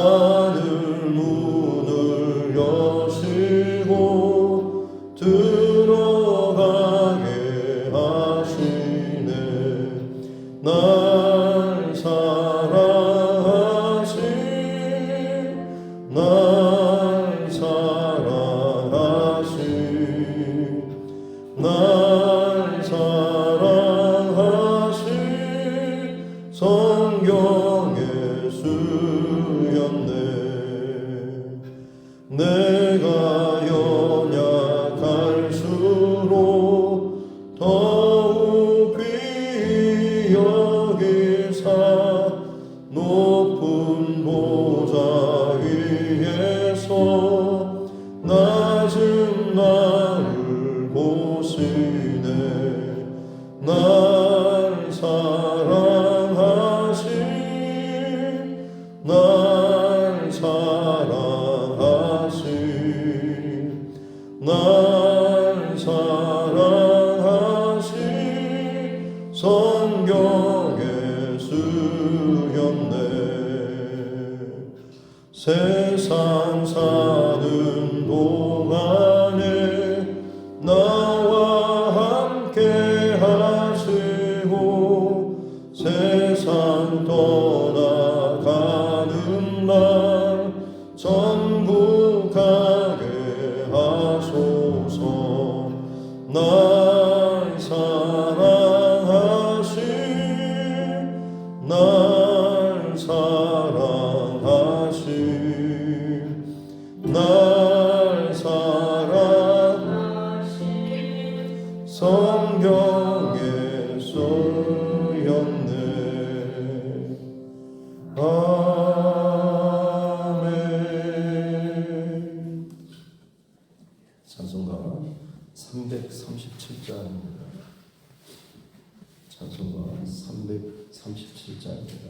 하늘 문을 여시고 들어가게 하시네. 날 사랑하신 날 사랑하신 날 사랑하신 성경의 수였네. 내가 연약할수록 더욱 귀히 여기사 높은 보좌 위에서 낮은 나를 보시네. 날 사랑하신 날 사랑하신 날 사랑하신 성경의 수였네. 세상 사는 동안에 나와 함께 하시고 세상 떠나가는 날 전부 가게 하소서. 날 사랑하신 날 사랑하신 날 사랑하신 성경의 수였네. 아멘. 찬송가 337장입니다. 찬송가 337장입니다.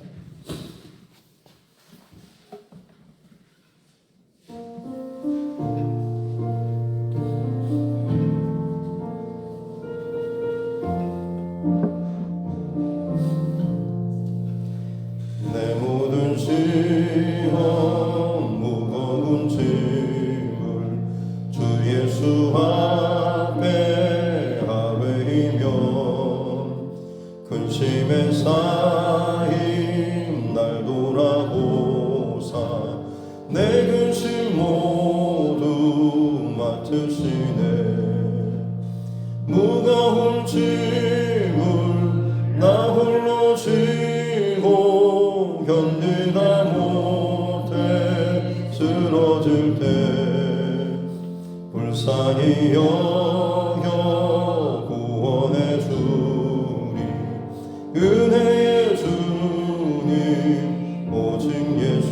내 모든 시험 무거운 짐을 주 예수 앞에 아뢰이며 근심에 쌓인 날 돌아보사 내 근심 모두 맡으시네. 무거운 짐을 나 홀로 지고 견디다 못해 쓰러질 때 불쌍히 여겨 구원해 주리. 은혜의 주님 오직 예수.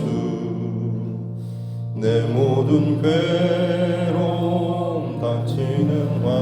내 모든 괴로움 닥치는 말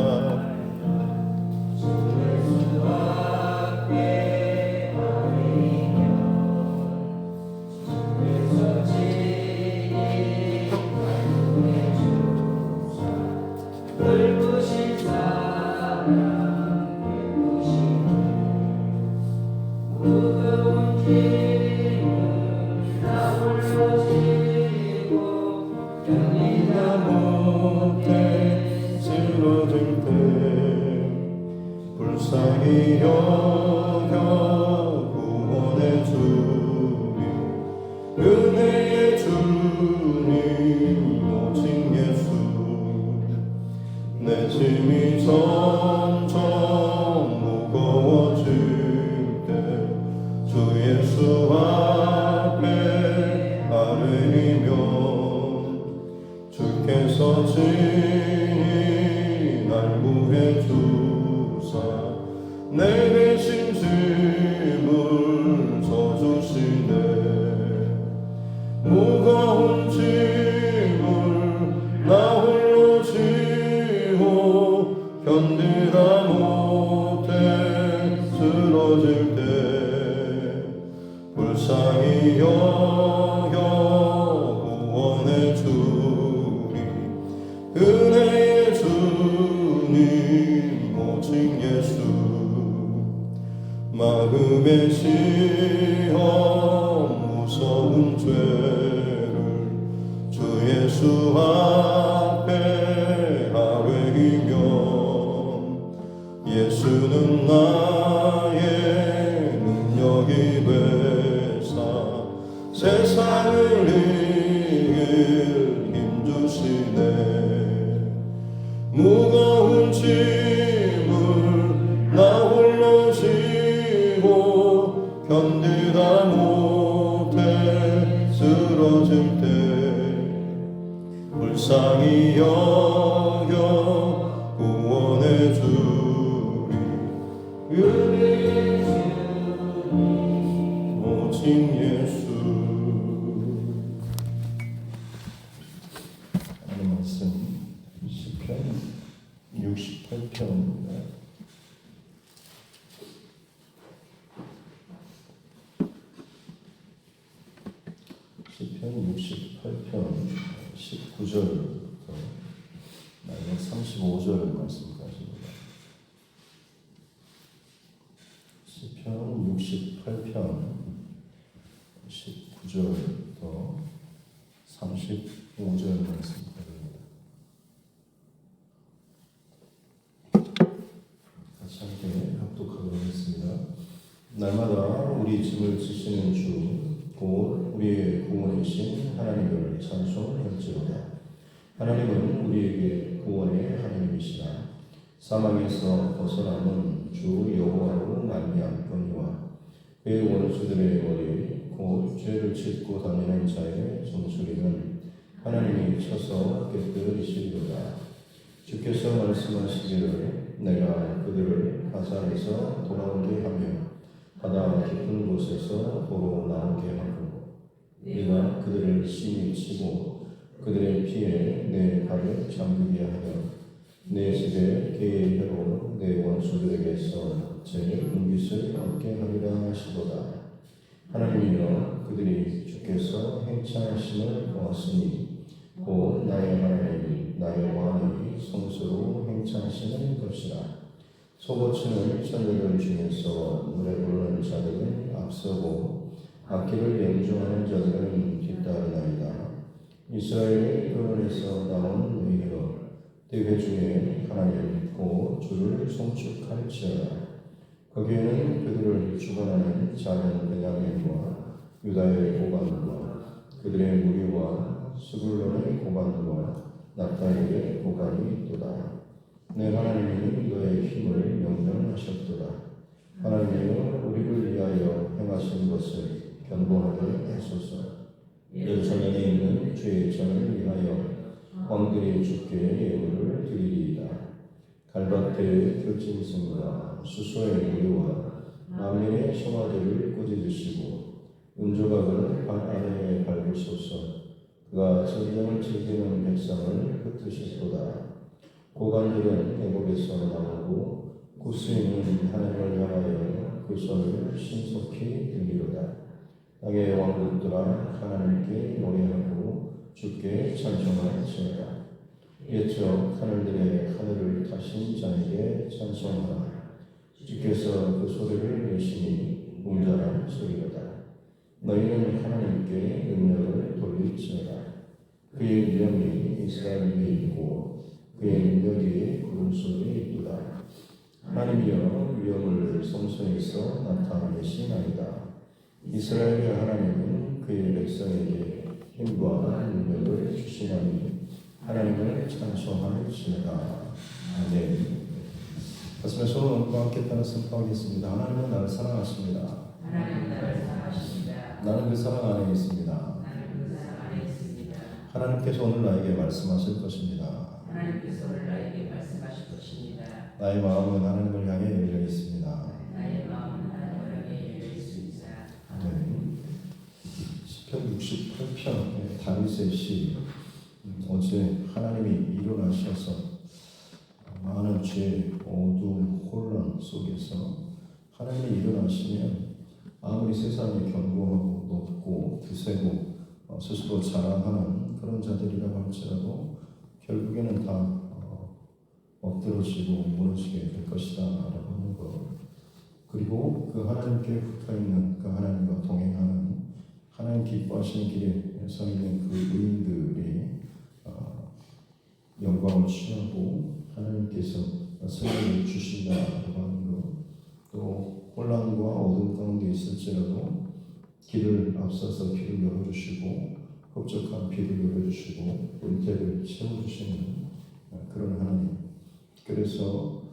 불쌍히 여겨 구원해 주리. 은혜의 주님 오직 예수. 내 짐이 점점 무거워질 때 주 예수 앞에 아뢰이며 주께서 친히 날 구해 주사 내 대신 짐을 져주시네. 무거운 짐을 나 홀로 지고 견디다 못해 쓰러질 때 불쌍히 여겨 구원해 주리. 은혜의 주님 오직 예수. 마음의 시험 무서운 죄를 예수 앞에 아뢰이며 예수는 나의 능력이 되사 세상을 이길 힘주시네. 무거운 짐을 나 홀로 지고 견디다 못해 쓰러질 때 불쌍히 여겨 구원해 주리. 은혜 오직 예수. 하나님 말씀 시편 68편입니다. 시편 68편 19절부터 마지막 35절 말씀까지입니다. 시편 68편 19절부터 35절 말씀까지입니다. 같이 함께 합독하도록 하겠습니다. 날마다 우리 짐을 지시는 주 곧 우리의 구원이신 하나님을 찬송할지어다. 하나님은 우리에게 구원의 하나님이시라. 사망에서 벗어남은 주 여호와로 말미암거니와 그의 원수들의 머리 곧 죄를 짓고 다니는 자의 정수리는 하나님이 쳐서 깨뜨리시리로다. 주께서 말씀하시기를 내가 그들을 가사에서 돌아오게 하며 바다 깊은 곳에서 도로 나오게 하고 네가 그들을 심히 치고 그들의 피에 내 발을 잠그게 하여 내 집에 개의 혀로 내 원수들에게서 제 은깃을 얻게 하리라 하시도다. 하나님이여 그들이 주께서 행차하심을 보았으니 곧 나의 하나님이 나의 왕이 성수로 행차하시는 것이라. 소고치는 천녀들 중에서 노래 부르는 자들은 앞서고 악기를 연주하는 자들은 뒤따르나이다. 이스라엘의 끄원에서 나온 너희여 대회 중에 하나님 곧 주를 송축할지어다. 거기에는 그들을 주관하는 작은 베냐민과 유다의 고관과 그들의 무리와 스불론의 고관과 납달리의 고관이 있도다. 내 하나님이 너의 힘을 명령하셨도다. 하나님이여 우리를 위하여 행하신 것을 견고하게 하소서. 예루살렘에 있는 주의 전을 위하여 왕들이 주께 예물을 드리리이다. 갈밭의 들짐승과 수소의 무리와 만민의 성화들을 꾸짖으시고 은조각을 발 아래에 밟으소서. 그가 전쟁을 즐기는 백성을 흩으셨도다. 고관들은 애국에서 나오고 구스인은 하나님을 향하여 그 손을 신속히 들리로다. 땅의 왕국들아 하나님께 노래하고 주께 찬송할지어다. 옛적 하늘들의 하늘을 타신 자에게 찬송하라. 주께서 그 소리를 내시니 웅장한 소리로다. 너희는 하나님께 능력을 돌릴지어다. 그의 위엄이 이스라엘 위에 있고 그의 능력이 구름 속에 있도다. 하나님이여 위엄을 성소에서 나타내시나이다. 이스라엘의 하나님은 그의 백성에게 힘과 능력을 주시나니 하나님을 찬송할지어다. 아멘. 가슴에 손을 얹고 함께 따라 선포하겠습니다. 하나님은 나를 사랑하십니다. 하나님은 나를 사랑하십니다. 나는 그 사랑 안에 있습니다. 하나님께서 오늘 나에게 말씀하실 것입니다. 하나님께서 오늘 나에게 말씀하실 것입니다. 나의 마음은 하나님을 향해 열려 있습니다. 나의 마음은 하나님을 향해 열려 있습니다. 아멘. 시편 68편 다윗의 시. 어제 하나님이 일어나셔서 많은 죄, 어두움, 혼란 속에서 하나님이 일어나시면 아무리 세상이 견고하고 높고 드세고 스스로 자랑하는 그런 자들이라고 할지라도 결국에는 다 엎드러지고 무너지게 될 것이다 라고 하는 것. 그리고 그 하나님께 붙어있는 그 하나님과 동행하는 하나님 기뻐하시는 길에 서 있는 그 의인들이 영광을 취하고 하나님께서 승리를 주신다라고 하는 것, 또 혼란과 어둠 가운데 있을지라도 길을 앞서서 길을 열어주시고 흡족한 비를 열어주시고 물때를 채워주시는 그런 하나님. 그래서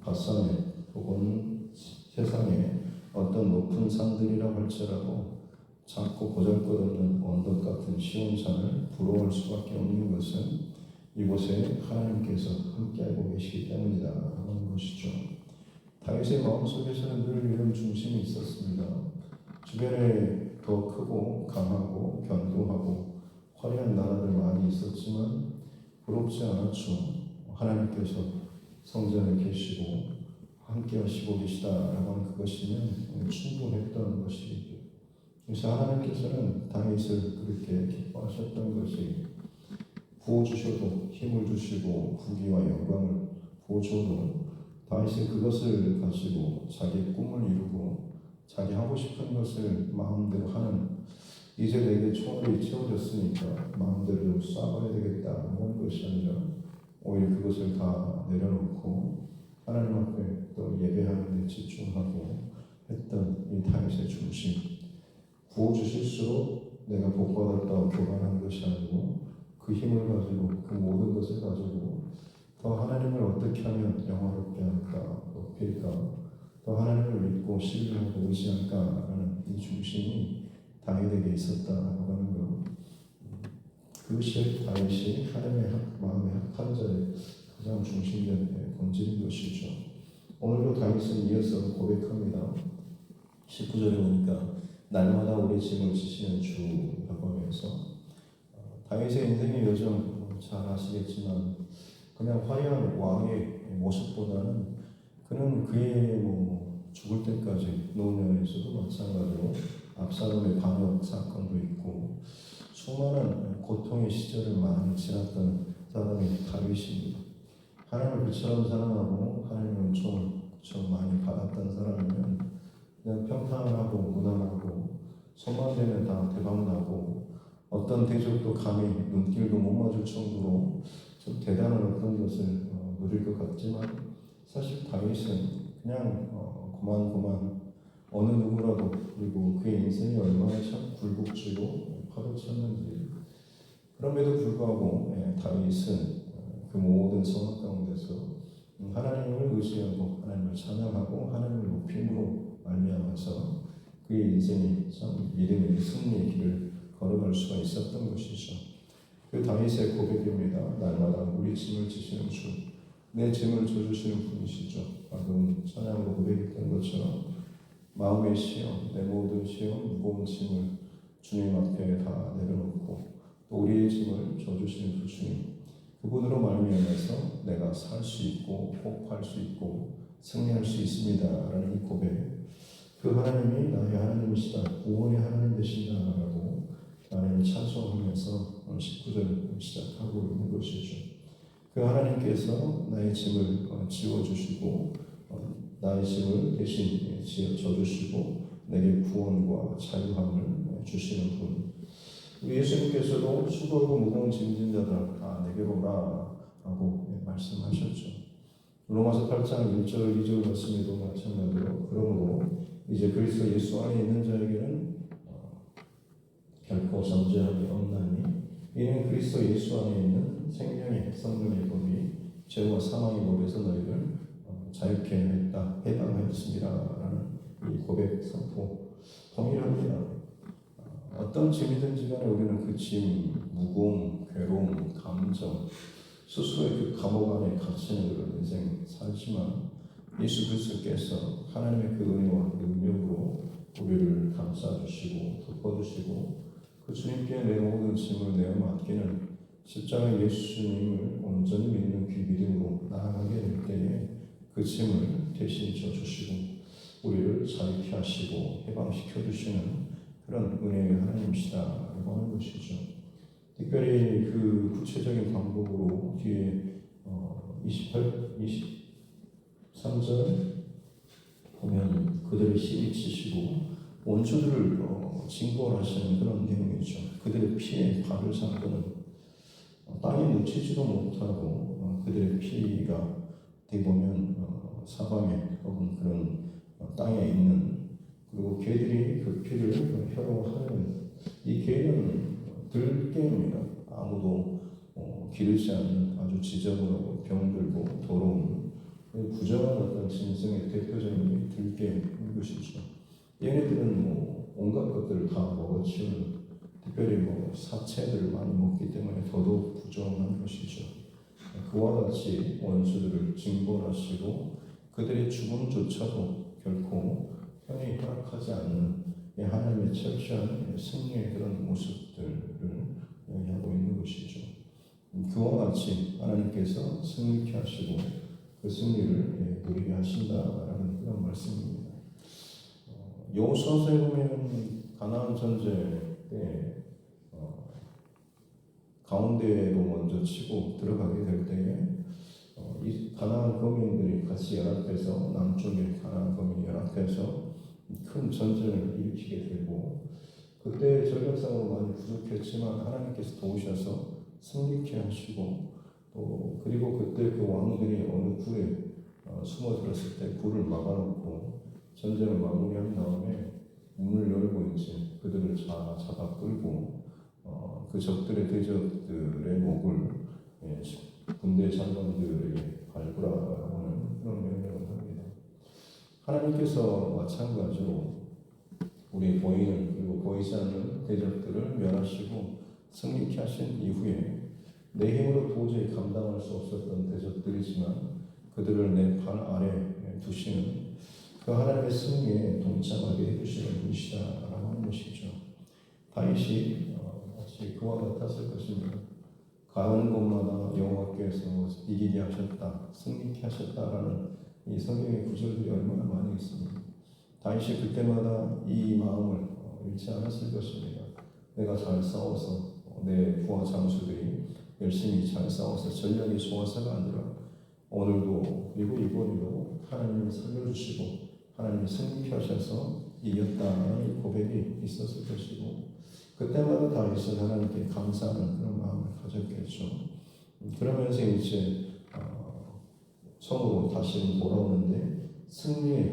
바산에 혹은 세상에 어떤 높은 산들이라고 할지라도 작고 보잘것없는 언덕 같은 시온산을 부러워할 수밖에 없는 것은 이곳에 하나님께서 함께하고 계시기 때문이다 하는 것이죠. 다윗의 마음속에서는 늘 이런 중심이 있었습니다. 주변에 더 크고 강하고 견고하고 화려한 나라들 많이 있었지만 부럽지 않았죠. 하나님께서 성전에 계시고 함께 하시고 계시다라고 하는 그것이면 충분했던 것이죠. 그래서 하나님께서는 다윗을 그렇게 기뻐하셨던 것이 부어주셔도 힘을 주시고 부귀와 영광을 부어줘도 다윗은 그것을 가지고 자기의 꿈을 이루고 자기 하고 싶은 것을 마음대로 하는, 이제 내게 총알이 채워졌으니까 마음대로 쏴봐야 되겠다 하는 것이 아니라 오히려 그것을 다 내려놓고 하나님 앞에 또 예배하는 데 집중하고 했던 이 다윗의 중심. 부어주실수록 내가 복받았다고 교만한 것이 아니고 그 힘을 가지고 그 모든 것을 가지고 더 하나님을 어떻게 하면 영화롭게 할까, 높일까, 또 하나님을 믿고 신뢰하고 의지할까라는 이 중심이 다윗에게 있었다라고 하는 것. 그것이 다윗이 하나님의 마음의 합한 자의 가장 중심된 본질인 것이죠. 오늘도 다윗은 이어서 고백합니다. 19절에 보니까 날마다 우리 짐을 지시는 주라고 하면서 다윗의 인생의 여정 잘 아시겠지만 그냥 화려한 왕의 모습보다는 그는 그의 죽을 때까지 노년에서도 마찬가지로 압살롬의 반역 사건도 있고 수많은 고통의 시절을 많이 지났던 사람이 다윗입니다. 하나님을 그처럼 사랑하고 하나님의 은총을 그처럼 많이 받았던 사람이면 그냥 평탄하고 무난하고 손만 대면 다 대박나고 어떤 대적도 감히 눈길도 못 맞을 정도로 좀 대단한 어떤 것을 누릴 것 같지만 사실 다윗은 그냥 고만고만 어느 누구라도, 그리고 그의 인생이 얼마나 참 굴곡지고 파도쳤는지, 그럼에도 불구하고 다윗은 그 모든 상황 가운데서 하나님을 의지하고 하나님을 찬양하고 하나님을 높임으로 말미암아서 그의 인생이 참 믿음의 승리의 길을 걸어갈 수가 있었던 것이죠. 그 다윗의 고백입니다. 날마다 우리 짐을 지시는 주, 내 짐을 져주시는 분이시죠. 방금 찬양으로 고백했던 것처럼 마음의 시험, 내 모든 시험, 무거운 짐을 주님 앞에 다 내려놓고 또 우리의 짐을 져주시는 그 주님, 그분으로 말미암아서 내가 살 수 있고 호흡할 수 있고 승리할 수 있습니다라는 이 고백, 그 하나님이 나의 하나님이시다, 구원의 하나님 되신다라고 하나님을 찬송하면서 19절 시작하고 있는 것이죠. 그 하나님께서 나의 짐을 지워주시고 나의 짐을 대신 져주시고 내게 구원과 자유함을 주시는 분. 우리 예수님께서도 수고하고 무거운 짐진 자들 다 내게로 오라 라고 말씀하셨죠. 로마서 8장 1절 2절 말씀에도 마찬가지로 그러므로 이제 그리스도 예수 안에 있는 자에게는 결코 잠재함이 없나니 이는 그리스도 예수 안에 있는 생명의 성령의 법이 죄와 사망의 법에서 너희를 자유케 했다, 해방하였습니다 라는 이 고백 선포 동일합니다. 어떤 짐이든지 간에 우리는 그 짐, 무거움, 괴로움, 감정, 스스로의 그 감옥 안에 갇히는 그런 인생 살지만 예수 그리스도께서 하나님의 그 은혜와 능력으로 우리를 감싸주시고 덮어주시고 그 주님께 내 모든 짐을 내어 맡기는 십자가 예수님을 온전히 믿는 그 믿음으로 나아가게 될 때에 그 짐을 대신 져주시고 우리를 자유케 하시고 해방시켜 주시는 그런 은혜의 하나님이시다라고 하는 것이죠. 특별히 그 구체적인 방법으로 뒤에 23절 보면 그들의 시비 치시고 원수들을 징벌하시는 그런 내용이죠. 그들의 피에 발을 삼고는 땅에 묻히지도 못하고 그들의 피가 어떻게 보면 사방에 혹은 그런 땅에 있는 그리고 개들이 그 피를 혀로 하는 이 개는 들개입니다. 아무도 기르지 않는 아주 지저분하고 병들고 더러운 부정한 어떤 짐승의 대표적인 들개인 것이죠. 얘네들은 온갖 것들을 다 먹어치우는 특별히 사체들을 많이 먹기 때문에 더더욱 부정한 것이죠. 그와 같이 원수들을 징벌하시고 그들의 죽음조차도 결코 편히 허락하지 않는 하나님의 철저한 승리의 그런 모습들을 이야기하고 있는 것이죠. 그와 같이 하나님께서 승리케 하시고 그 승리를 누리게 하신다라는 그런 말씀입니다. 여호수아서에 보면 가나안 전쟁 때 가운데로 먼저 치고 들어가게 될 때에 이 가나안 거민들이 같이 연합해서 남쪽에 가나안 거민이 연합해서 큰 전쟁을 일으키게 되고 그때 전력상으로 많이 부족했지만 하나님께서 도우셔서 승리케 하시고 또 그리고 그때 그 왕들이 어느 굴에 숨어들었을 때 굴을 막아놓고 전쟁을 마무리한 다음에 문을 열고 이제 그들을 잡아 끌고 그 적들의 대적들의 목을 군대 장관들에게 발굴하라는 그런 명령을 합니다. 하나님께서 마찬가지로 우리 보이는 그리고 보이지 않는 대적들을 멸하시고 승리케 하신 이후에 내 힘으로 도저히 감당할 수 없었던 대적들이지만 그들을 내 발 아래 두시는 그 하나님의 승리에 동참하게 해주시는 분이시다라고 하는 것이죠. 다윗이 마치 그와 같았을 것입니다. 가는 곳마다 여호와께서 이기게 하셨다, 승리케 하셨다라는 이 성경의 구절들이 얼마나 많이 있습니다. 다윗이 그때마다 이 마음을 잃지 않았을 것입니다. 내가 잘 싸워서 내 부하 장수들이 열심히 잘 싸워서 전력이 좋아서가 아니라 오늘도 그리고 이번에도 하나님이 살려주시고 하나님이 승리케 하셔서 이겼다는 고백이 있었을 것이고 그때마다 다윗은 하나님께 감사하는 그런 마음을 가졌겠죠. 그러면서 이제 성으로 다시 돌아오는데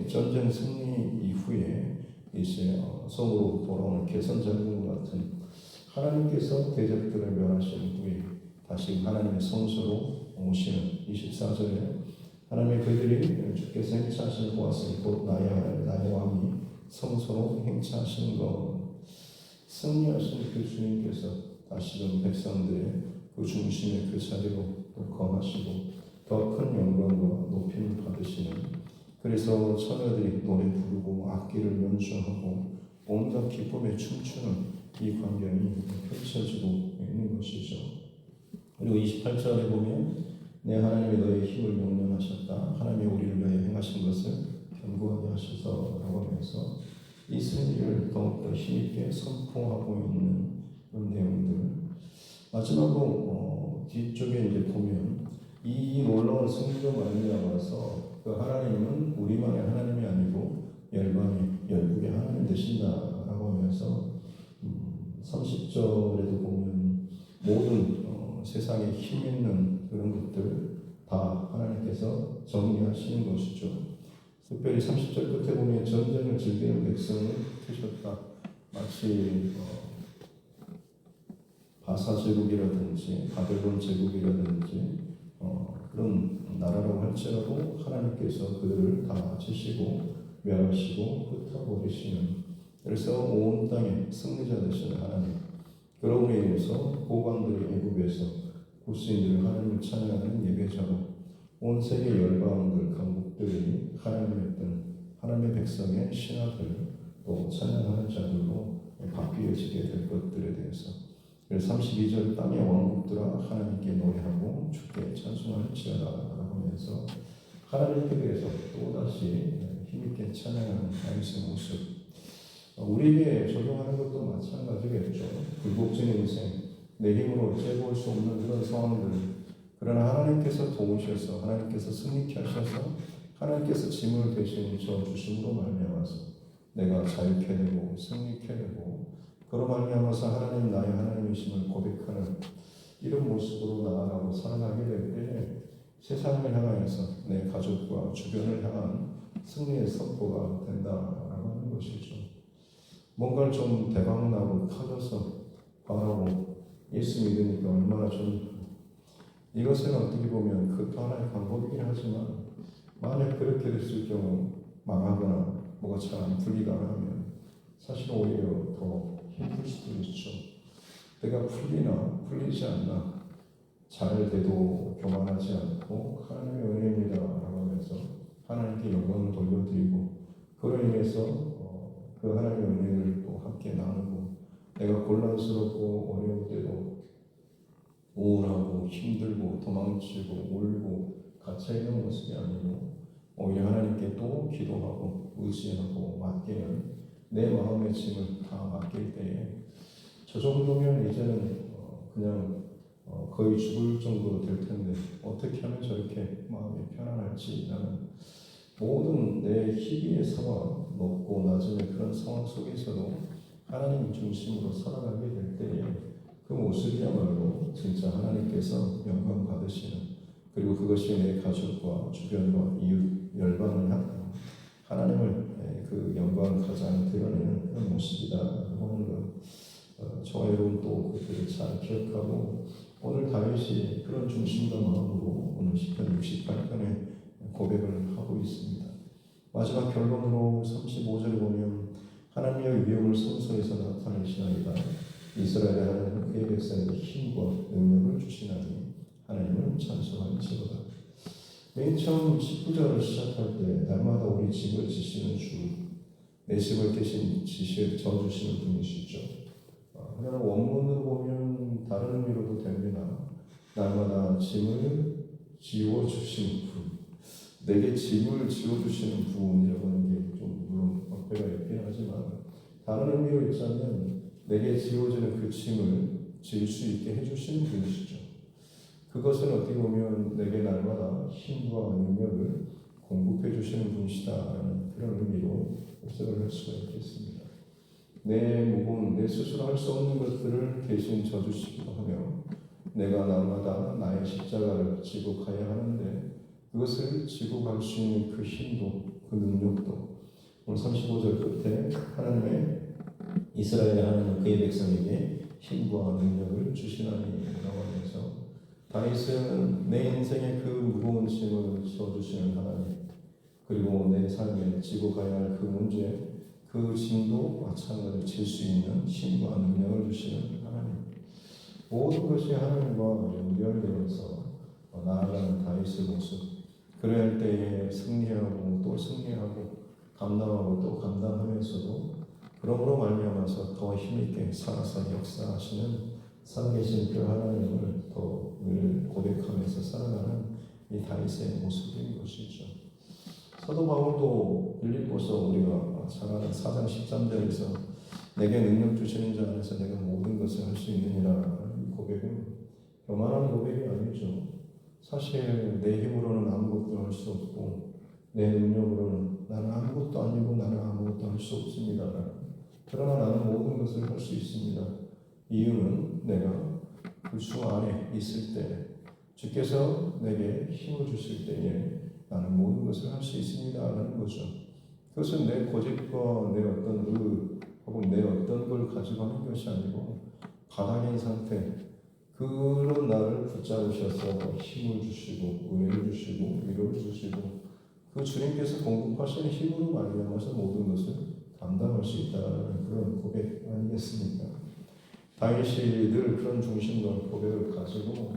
전쟁 승리 이후에 이제 성으로 돌아오는 개선장군 같은 하나님께서 대적들을 멸하신 후에 다시 하나님의 성소로 오시는 24절에 하나님의 그들이 주께서 행차하신 보았으니 곧 나의 왕이 성소로 행차하시는 것 승리하신 그 주님께서 다시금 백성들의 그 중심의 그 자리로 또 거하시고 더 큰 영광과 높임을 받으시는 그래서 처녀들이 노래 부르고 악기를 연주하고 온갖 기쁨에 춤추는 이 광경이 펼쳐지고 있는 것이죠. 그리고 28절에 보면 내 하나님이 너의 힘을 용련하셨다. 하나님이 우리를 위하여 행하신 것을 견고하게 하셔서라고 하면서 이 승리를 더욱더 힘있게 선포하고 있는 그런 내용들. 마지막으로 뒤쪽에 이제 보면 이 놀라운 승리로 말미암아서 그 하나님은 우리만의 하나님이 아니고 열국의 하나님 되신다라고 하면서 30절에도 보면 모든 세상에 힘 있는 그런 것들을 다 하나님께서 정리하시는 것이죠. 특별히 30절 끝에 보면 전쟁을 즐기는 백성을 흩으셨다. 마치 바사 제국이라든지 바벨론 제국이라든지 그런 나라라고 할지라도 하나님께서 그들을 다 치시고 멸하시고 흩어버리시는 그래서 온 땅에 승리자 되시는 하나님 그러므로 인해서 고관들이 애굽에서 구스인들을 하나님을 찬양하는 예배자로 온 세계 열방들 강국들이 하나님의 백성의 신하들 또 찬양하는 자들로 바뀌어지게 될 것들에 대해서 그래서 32절 땅의 왕국들아 하나님께 노래하고 주께 찬송할지어다 라고 하면서 하나님께 대해서 또다시 힘있게 찬양하는 다윗의 모습 우리에게 적용하는 것도 마찬가지겠죠. 굴복진 인생 내 힘으로 채워볼 수 없는 그런 상황들 그러나 하나님께서 도우셔서 하나님께서 승리케 하셔서 하나님께서 짐을 대신 저 주심으로 말미암아서 내가 자유케 되고 승리케 되고 그로 말미암아서 하나님 나의 하나님이심을 고백하는 이런 모습으로 살아가게 될 때 세상을 향하여서 내 가족과 주변을 향한 승리의 선포가 된다라고 하는 것이죠. 뭔가를 좀 대박나고 커져서 바라고 예수 믿으니까 얼마나 좋을까. 이것은 어떻게 보면 그 또 하나의 방법이긴 하지만 만약 그렇게 됐을 경우 망하거나 뭐가 잘 안 풀리거나 하면 사실 오히려 더 힘들 수도 있죠. 내가 풀리나 풀리지 않나 잘 돼도 교만하지 않고 하나님의 은혜입니다라고 하면서 하나님께 영광을 돌려드리고 그로 인해서 그 하나님의 은혜를 또 함께 나누고 내가 곤란스럽고 어려울 때도 우울하고 힘들고 도망치고 울고 갇혀있는 모습이 아니고 오히려 하나님께 또 기도하고 의지하고 맡기는 내 마음의 짐을 다 맡길 때에 저 정도면 이제는 그냥 거의 죽을 정도로 될 텐데 어떻게 하면 저렇게 마음이 편안할지 나는 모든 내 희비의 상황 높고 낮음의 그런 상황 속에서도 하나님 중심으로 살아가게 될 때에 그 모습이야말로 진짜 하나님께서 영광 받으시는 그리고 그것이 내 가족과 주변과 이웃 열방을 향한 하나님을 그 영광을 가장 드러내는 그런 모습이다 하는 것 저와 여러분 또 그들을 잘 기억하고 오늘 다윗이 그런 중심과 마음으로 오늘 시편 68편에 고백을 하고 있습니다. 마지막 결론으로 35절을 보면 하나님의 위엄을 성소에서 나타내시나이다. 이스라엘의 하나님은 그의 백성에게 힘과 능력을 주시나니 하나님을 찬송할지로다. 맨 처음 19절을 시작할 때 날마다 우리 집을 지시는 주, 내 집을 대신 져주시는 분이시죠. 그러나 원문으로 보면 다른 의미로도 됩니다. 날마다 짐을 지워주시는 분, 내게 짐을 지워주시는 분이라고 하는 게 좀 물론 어폐가 있긴 하지만 다른 의미로 읽자면 내게 지워지는 그 짐을 질 수 있게 해주시는 분이시죠. 그것은 어떻게 보면 내게 날마다 힘과 능력을 공급해 주시는 분이시다라는 그런 의미로 해석을 할 수가 있겠습니다. 내 무거운 내 스스로 할 수 없는 것들을 대신 져주시기도 하며 내가 날마다 나의 십자가를 지고 가야 하는데 그것을 지고 갈 수 있는 그 힘도 그 능력도 오늘 35절 끝에 하나님의 이스라엘의 하나님 그의 백성에게 힘과 능력을 주시나니 라고 하면서 다윗은 내 인생의 그 무거운 짐을 져주시는 하나님 그리고 내 삶에 지고 가야 할 그 문제 그 짐도 마찬가지로 질 수 있는 힘과 능력을 주시는 하나님 모든 것이 하나님과 연결되어서 나아가는 다윗의 모습 그래야 할 때에 승리하고 또 승리하고 감당하고 또 감당하면서도 그러므로 말미암아서 더 힘있게 살아서 역사하시는 살아계신 그 하나님을 더 늘 고백하면서 살아가는 이 다윗의 모습인 것이죠. 사도 바울도 빌립보서 우리가 잘 아는 4장 13절에서 내게 능력 주시는 자 안에서 내가 모든 것을 할 수 있느니라 이 고백은 교만한 고백이 아니죠. 사실 내 힘으로는 아무것도 할 수 없고 내 능력으로는 나는 아무것도 아니고 나는 아무것도 할 수 없습니다. 그러나 나는 모든 것을 할 수 있습니다. 이유는 내가 그 주 안에 있을 때 주께서 내게 힘을 주실 때에 나는 모든 것을 할 수 있습니다. 라는 거죠. 그것은 내 고집과 내 어떤 혹은 내 어떤 걸 가지고 하는 것이 아니고 바닥인 상태 그런 나를 붙잡으셔서 힘을 주시고 은혜를 주시고 위로를 주시고 그 주님께서 공급하시는 힘으로 말미암아서 모든 것을 감당할 수 있다는 그런 고백 아니겠습니까? 다윗이 늘 그런 중심과 고백을 가지고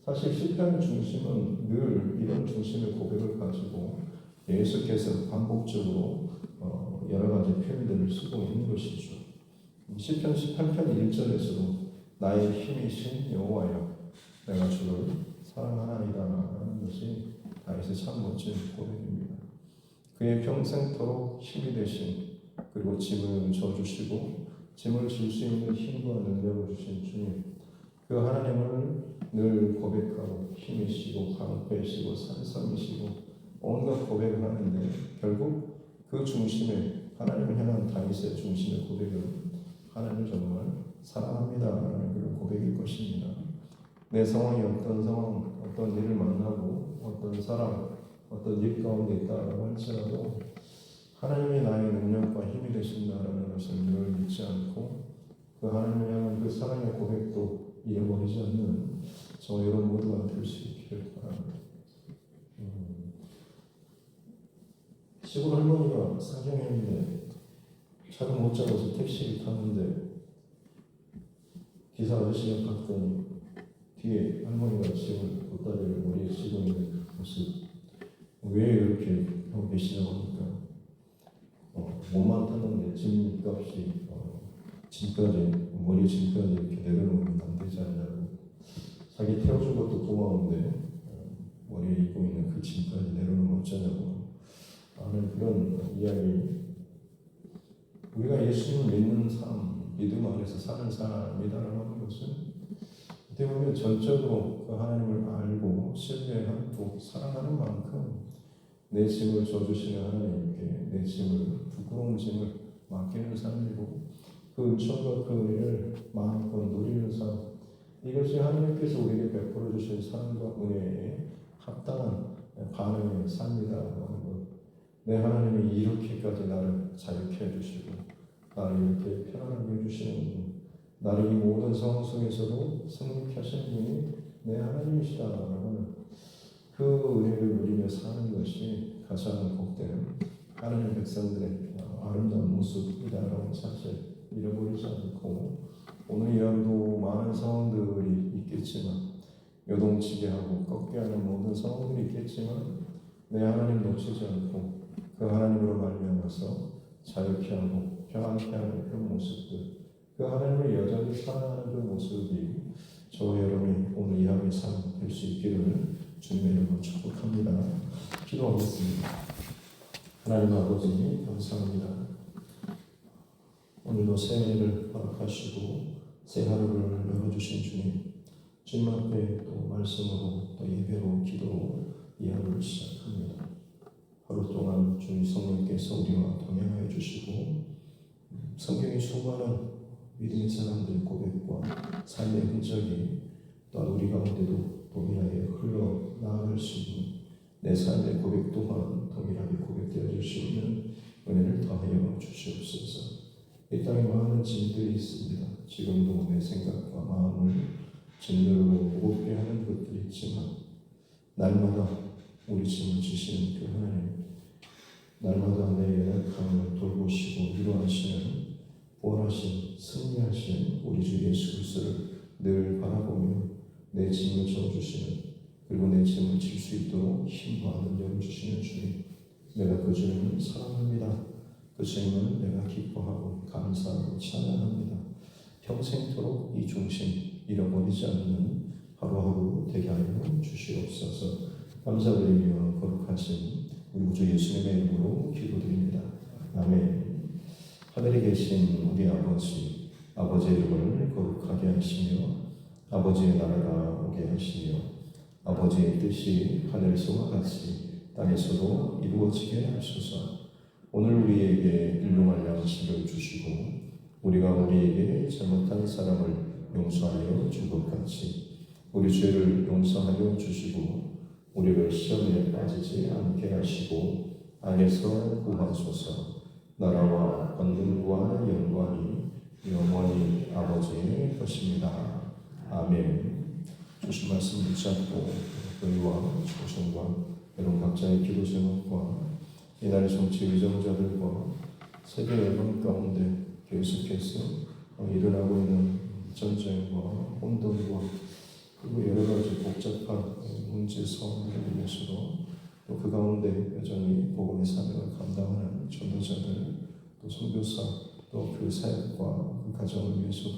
사실 시편의 중심은 늘 이런 중심의 고백을 가지고 계속해서 반복적으로 여러 가지 표현들을 쓰고 있는 것이죠. 시편 18편 1절에서도 나의 힘이신 여호와여 내가 주를 사랑하나이다라는 것이 다윗의 참 멋진 고백입니다. 그의 평생토록 힘이 되신 그리고 짐을 져주시고 짐을 질 수 있는 힘과 능력을 주신 주님 그 하나님을 늘 고백하고 힘이시고 방패이시고 산성이시고 온갖 고백을 하는데 결국 그 중심에 하나님을 향한 다윗의 중심의 고백은 하나님을 정말 사랑합니다라는 그런 고백일 것입니다. 내 상황이 어떤 상황, 어떤 일을 만나고 어떤 사람, 어떤 일 가운데 있다라고 할지라도 하나님이 나의 능력과 힘이 되신다라는 것을 늘 잊지 않고 그 하나님을 향한 그 사랑의 고백도 잃어버리지 않는 저 여러분 모두가 될 수 있기를 바랍니다. 시골 할머니가 상경했는데 잠을 못 자고서 택시를 탔는데 기사 아저씨가 봤더니 뒤에 할머니가 지금 보따리를 머리에 씌고 있는 모습 왜 이렇게 하고 계시냐고 하니까 몸만 탔는데 짐값이 짐까지 머리 짐까지 이렇게 내려놓으면 안 되지 않냐고 자기 태워준 것도 고마운데 머리에 입고 있는 그 짐까지 내려놓으면 어쩌냐고 하는 그런 이야기. 우리가 예수님을 믿는 삶, 믿음 안에서 사는 사람이다라고 하는 것은 어떻게 보면 전적으로 그 하나님을 알고 신뢰하고 사랑하는 만큼 내 짐을 져주시는 하나님께 내 짐을 부끄러운 짐을 맡기는 삶이고 그 은총과 그 은혜를 마음껏 누리는 삶, 이것이 하나님께서 우리에게 베풀어 주신 사랑과 은혜에 합당한 반응의 삶이다라고 하는 것. 내 하나님이 이렇게까지 나를 자유케 해주시고 나를 이렇게 편안하게 해주시는 나를 이 모든 상황 속에서도 승리케 하시는 분이 내 하나님이시다라고 하는 그 은혜를 누리며 사는 것이 가장 복된 하나님 백성들의 아름다운 모습이다라고 사실 잃어버리지 않고 오늘 이야기도 많은 상황들이 있겠지만 요동치게 하고 꺾게 하는 모든 상황들이 있겠지만 내 하나님 놓치지 않고 그 하나님으로 말미암아서 자유케 하고 평안케 하는 그런 모습들, 그 하나님을 여전히 사랑하는 그 모습이 저와 여러분이 오늘 이야기 삶 될 수 있기를 주님의 이름으로 축복합니다. 기도하겠습니다. 하나님 아버지 감사합니다. 오늘도 새 해를 허락하시고 새 하루를 열어주신 주님 앞에 또 말씀으로 또 예배로 기도로 이 하루를 시작합니다. 하루 동안 주님 성령께서 우리와 동행하여 주시고 성경의 수많은 믿음의 사람들의 고백과 삶의 흔적이 또한 우리 가운데도 동일하게 흘러나갈 수 있는 내 삶의 고백 또한 동일하게 고백되어질 수 있는 은혜를 더하여 주시옵소서. 이 땅에 많은 짐들이 있습니다. 지금도 내 생각과 마음을 짐들로 무겁게 하는 것들이 있지만 날마다 우리 짐을 지시는 그 하나님, 날마다 내 연약함을 돌보시고 위로하시는 원하신 승리하신 우리 주 예수 그리스도를 늘 바라보며 내 짐을 져주시는 그리고 내 짐을 질 수 있도록 힘과 능력을 주시는 주님, 내가 그 주님을 사랑합니다. 그 주님을 내가 기뻐하고 감사하고 찬양합니다. 평생토록 이 중심 잃어버리지 않는 하루하루 되게 하여 주시옵소서. 감사드리며 거룩하신 우리 우주 예수님의 이름으로 기도드립니다. 아멘. 하늘에 계신 우리 아버지, 아버지의 이름을 거룩하게 하시며 아버지의 나라가 오게 하시며 아버지의 뜻이 하늘에서와 같이 땅에서도 이루어지게 하소서. 오늘 우리에게 일용할 양식을 주시고 우리가 우리에게 잘못한 사람을 용서하여 준 것 같이 우리 죄를 용서하여 주시고 우리를 시험에 빠지지 않게 하시고 악에서 구하소서. 나라와 권능과 영광이 영원히 아버지의 것입니다. 아멘. 주신 말씀 붙잡고 의와 조성과 여러분 각자의 기도 제목과 이날의 정치 의정자들과 세계 여론 가운데 계속해서 일어나고 있는 전쟁과 혼돈과 그리고 여러 가지 복잡한 문제 상황들을 위해서도 또 그 가운데 여전히 복음의 사명을 감당하는 전도자들, 또 선교사, 또 그 사역과 그 가정을 위해서도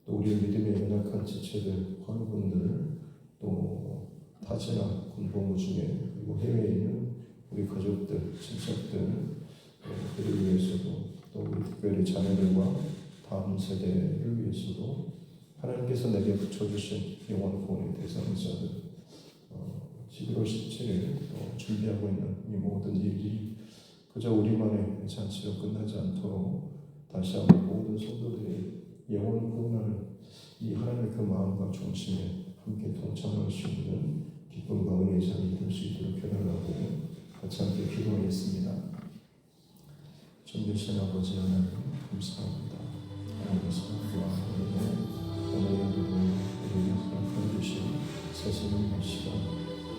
또 우리 믿음의 연약한 지체들, 환우분들, 또 타지나 군복무 중에 그리고 해외에 있는 우리 가족들, 친척들, 그들을 위해서도 또 우리 특별히 자녀들과 다음 세대를 위해서도 하나님께서 내게 붙여주신 영원 구원의 대상자들 11월 17일 준비하고 있는 이 모든 일이 그저 우리만의 잔치로 끝나지 않도록 다시 한번 모든 성도들이 영원 구원하는 이 하나님의 그 마음과 중심에 함께 동참할 수 있는 기쁨과 은혜의 자리에 될 수 있도록 해달라고 같이 함께 기도하겠습니다. 존귀하신 아버지 하나님 감사합니다. 하나님의 사랑과 은혜로 우리를 허락해 주신 새로운 시간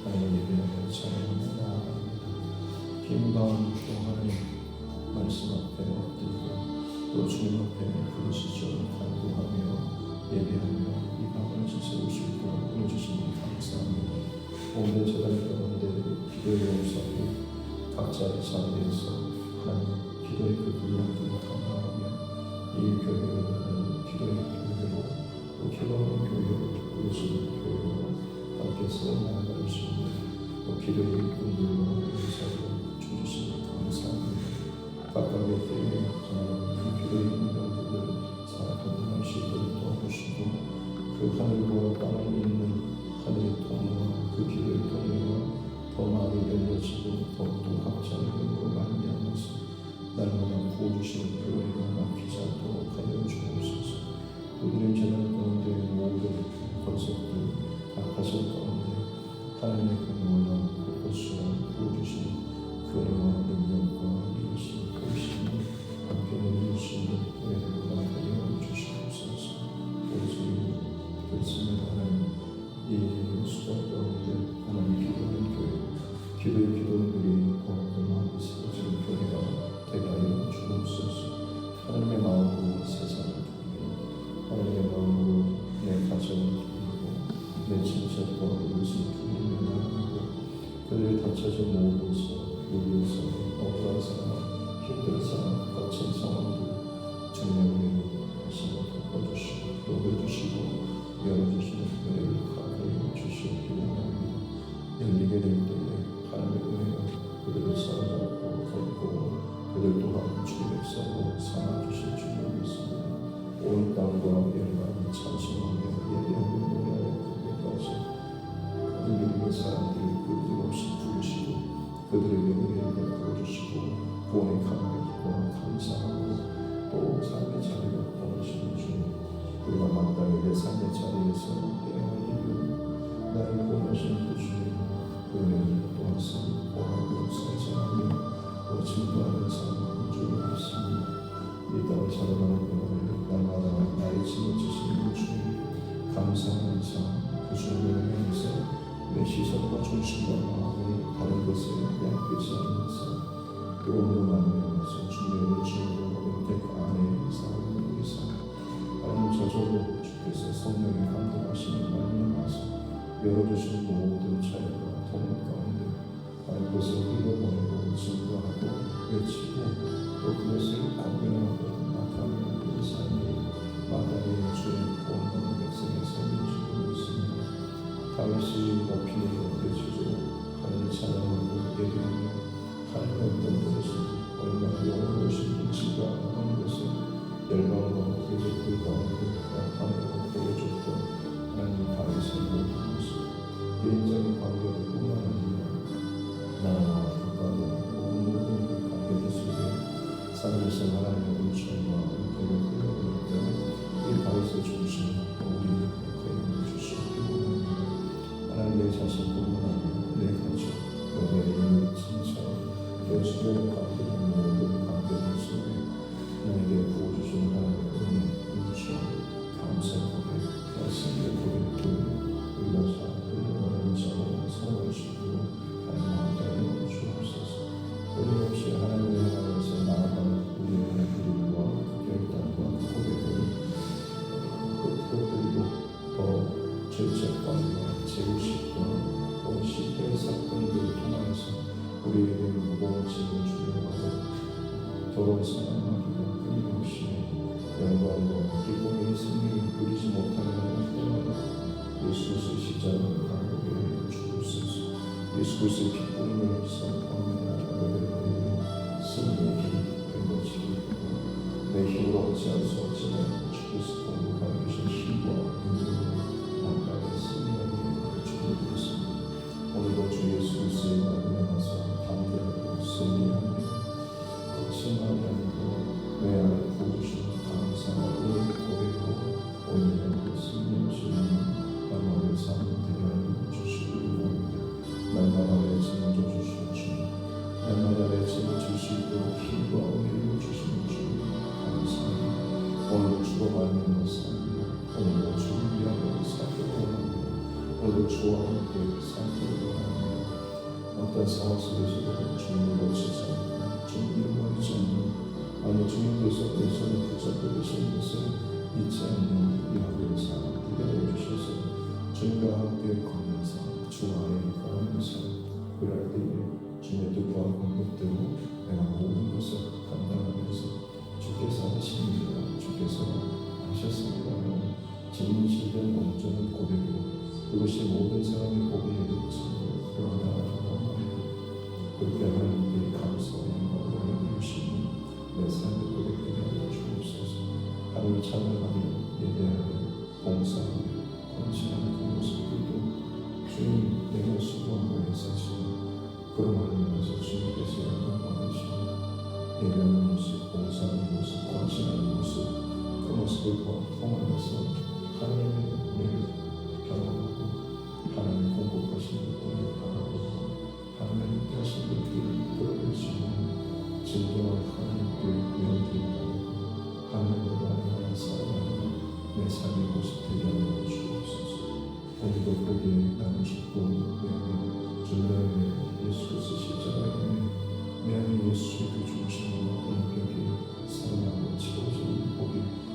하나님의 예배를 찬양합니다. 빈마음 또 하나님 말씀 앞에 엎드리고 또 주님 앞에 부르시죠. 간구하며 예배하며 이 밤을 지새울 수 있도록 보내주시니 감사합니다. 오늘 재단 가운데 기도의 용사로 각자의 자리에서 하나님 기도의 그 분량을 감당하며 이 교회를 기도의 교회로 또 기도하는 교회로 부르시는 교회로 함께 세워나갈 수 있는 또 기도의 일꾼들로 용사로 주시니 감사합니다. 각각의 때에 그 기도의 인명들을 잘 감당할 수 있도록 도와주시고 그 하늘과 땅을 잇는 하늘의 통로와 그 기도의 통로와 더 많이 열려지고 더욱더 확장되고 말미암아서 날마다 부어주시는 교회가 막히지 않도록 하여 주옵소서. 우리는 재단 가운데 모든 권속들 각 가정 가운데 하나님의 그 놀라운 그것으로 부어주시는 그 은혜와 능력과 이루신 보시는 함께 누릴 수 있는 은혜를 나타내어 주시옵소서. 우리 주님 그렇습니다. 하나님 이 수단 가운데 하나님 기도하는 교회 기도의 기도들이 더욱더 많이 세워지는 교회가 되게 하여 주옵소서. 하나님의 마음으로 세상을 드리고 하나님의 마음으로 내 가정을 드리고 내 친척과 이웃을 드리며 나아가고 그들이 다쳐진 모든 우리에서 억울한 상황, 힘든 상황, 거친 상황들 주님의 하시고 덮어주시고 녹여주시고 열어주시는 은혜를 가까이 주시옵기를 바랍니다. 열리게 될 때에 하나님의 은혜가 그들을 사로잡고 덮고 그들 또한 주의 백성으로 삼아주실 줄 믿습니다. 온 땅과 영광을 찬송하며 예배하며 노래하여 그때까지 믿음의 사람들을 끊임없이 부르시고 그들에게 은혜를 베풀어주시고 구원의 감격과 감사하고 또 삶의 자리를 보내시는 주님 우리가 마땅히 내 삶의 자리에서 깨어날 이유 나를 구원하신 그 주님 그 은혜를 또한 보하고 성장하며 또 증거하는 삶을 주를 믿습니다. 이 땅을 살아가는 동안에 날마다 나의 짐을 지시는 주님 감사하는 삶 그 주님을 향해서 내 시선과 중심과 마음을 다른 것에 양기지 않으면서 그러므로 만나면서 주님의 주님으로 은택 안에 살아가는 우리 삶 하나님 저절로 주께서 성령의 감동하시는 말씀하셔서 열어주신 모든 자유와 통로 가운데 하나님 그것을 흘려보내고 증거하고 외치고 또 그것을 공명하고 나타내는 그 삶이 마땅히 주의 구원받은 백성의 삶인 줄 믿습니다. 다윗이 높이는 것이죠. 하나님을 찬양하고 예배하며 하나님의 어떤 것인지 얼마나 영원하신지가 하는 것을 열방과 대적들 가운데 나타내고 보여줬던 하나님 다윗의 모습 개인적인 관계를 뿐만 아니라 나라와 국가와 모든 그 관계들 속에 삶에서 하나님의 은총과 은혜를 흘려보낼 때이 다윗의 중심 우리 역할을 주시옵기를 하나님의 자신뿐만 아니라 내 가족, 내 이웃, 친척, 내 주변의 관계들 모든 관계들 속에 나에게 부어주신 하나님의 은혜, 은총, 감사 고백, 말씀의 고백들 우리가 잘 흘러가는 자로 살아갈 수 있도록 하나님 주옵소서. 끊임없이 하나님의 나라에서 나아가는 우리의 그림과 결단과 고백을 흩어뜨리고 더 죄책감과 죄의식과 또 실패의 사건들을 통하여서 우리에게 무거운 짐을 주려고 하고 더러운 사랑하기가 끊임없이 영광과 기쁨의 승리를 누리지 못하는 때마다 예수 그리스도의 십자가를 바라보게 하여 주옵소서. 예수 그리스도의 기쁨을 선포하며 나아가게 승리의 길이 펼쳐지게 되고 내 힘으로 얻지 수 없지만 주께서 공급하여 주신 힘과 능력으로 나아가게 승리하게 주옵소서. 오늘도 주 예수 그리스도의 말씀에서 담대하고 승리하며 거침하지 않고 내 안에 부어주신 감사와 은혜를 고백하고 오늘은 말미암아 삽니다. 오늘도 주를 위하여 살기를 원합니다. 오늘도 주와 함께 살기를 원합니다. 어떤 상황 속에서도 주님을 놓치지 않고 주님을 버리지 않는 아니 주님께서 내 손을 붙잡고 계신 것을 잊지 않는 우리 하루의 삶 되게 해주셔서 주님과 함께 걸으면서 주 안에 걸으면서 그럴 때에 주님의 뜻과 공급대로 내가 모든 것을 감당하면서 주께서 하십니다. 주께서 하셨습니다. 진실된 온전한 고백으로 그것이 모든 사람의 복음의 도처로 그러나라고 합니다. 그렇게 하나님께 감사와 영광을 주시니 내 삶의 고백되게 하여 주옵소서. 하나님을 찬양하며 예배하며 봉사하며 헌신하는 그 모습들도 주님 내 모습과 나의 사실 그런 말씀에서 주님께서 영광 받으시니 예배하는 모습, 봉사하는 모습, 헌신하는 모습 그 모습을 통하여서 하나님의 은혜를 경험하고 하나님의 공급하시는 은혜를 바라보고 하나님의 뜻하신 길을 끌어낼 수 있는 진정한 하나님께 영광을 하나님을 말하는 사랑하는 내 삶의 모습 되게 하여 주옵소서. 오늘도 그렇게 나누시고 내 주님의 예수 그리스도 십자가에 내 안에 예수의 그 중심으로 온전히 사랑하고 채워지는 복이